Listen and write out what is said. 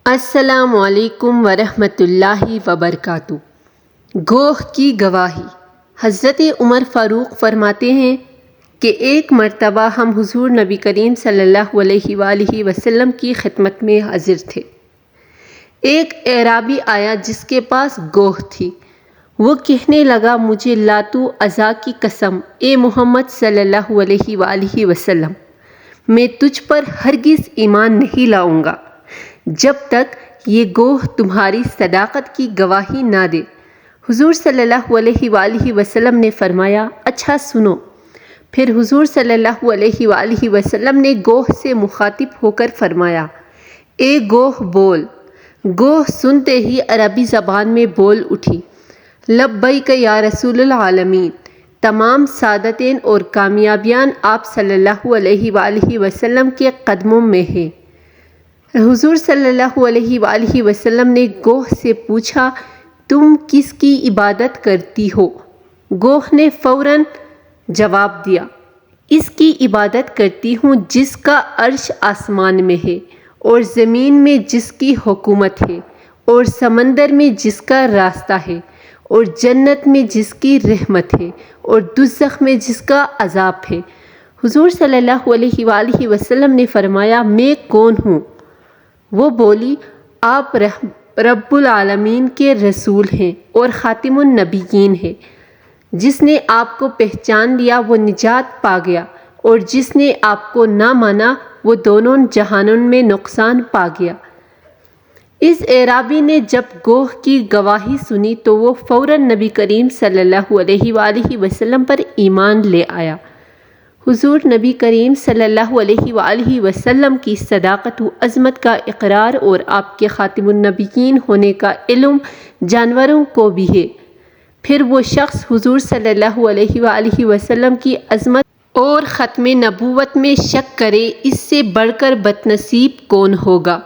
السلام علیکم ورحمۃ اللہ وبرکاتہ۔ گوہ کی گواہی۔ حضرت عمر فاروق فرماتے ہیں کہ ایک مرتبہ ہم حضور نبی کریم صلی اللہ علیہ وآلہ وسلم کی خدمت میں حاضر تھے۔ ایک اعرابی آیا جس کے پاس گوہ تھی۔ وہ کہنے لگا، مجھے لات و عزا کی قسم، اے محمد صلی اللہ علیہ وآلہ وسلم، میں تجھ پر ہرگز ایمان نہیں لاؤں گا جب تک یہ گوہ تمہاری صداقت کی گواہی نہ دے۔ حضور صلی اللہ علیہ وآلہ وسلم نے فرمایا، اچھا سنو۔ پھر حضور صلی اللہ علیہ وآلہ وسلم نے گوہ سے مخاطب ہو کر فرمایا، اے گوہ بول۔ گوہ سنتے ہی عربی زبان میں بول اٹھی، لبیک یا رسول العالمین۔ تمام سعادتیں اور کامیابیاں آپ صلی اللہ علیہ وآلہ وسلم کے قدموں میں ہیں۔ حضور صلی اللہ علیہ وآلہ وسلم نے گوہ سے پوچھا، تم کس کی عبادت کرتی ہو؟ گوہ نے فوراً جواب دیا، اس کی عبادت کرتی ہوں جس کا عرش آسمان میں ہے، اور زمین میں جس کی حکومت ہے، اور سمندر میں جس کا راستہ ہے، اور جنت میں جس کی رحمت ہے، اور دوزخ میں جس کا عذاب ہے۔ حضور صلی اللہ علیہ وآلہ وسلم نے فرمایا، میں کون ہوں؟ وہ بولی، آپ رب العالمین کے رسول ہیں اور خاتم النبیین ہیں۔ جس نے آپ کو پہچان لیا وہ نجات پا گیا، اور جس نے آپ کو نہ مانا وہ دونوں جہانوں میں نقصان پا گیا۔ اس اعرابی نے جب گوہ کی گواہی سنی تو وہ فوراً نبی کریم صلی اللہ علیہ وآلہ وسلم پر ایمان لے آیا۔ حضور نبی کریم صلی اللہ علیہ وآلہ وسلم کی صداقت و عظمت کا اقرار اور آپ کے خاتم النبیین ہونے کا علم جانوروں کو بھی ہے۔ پھر وہ شخص حضور صلی اللہ علیہ وآلہ وسلم کی عظمت اور ختم نبوت میں شک کرے، اس سے بڑھ کر بد نصیب کون ہوگا؟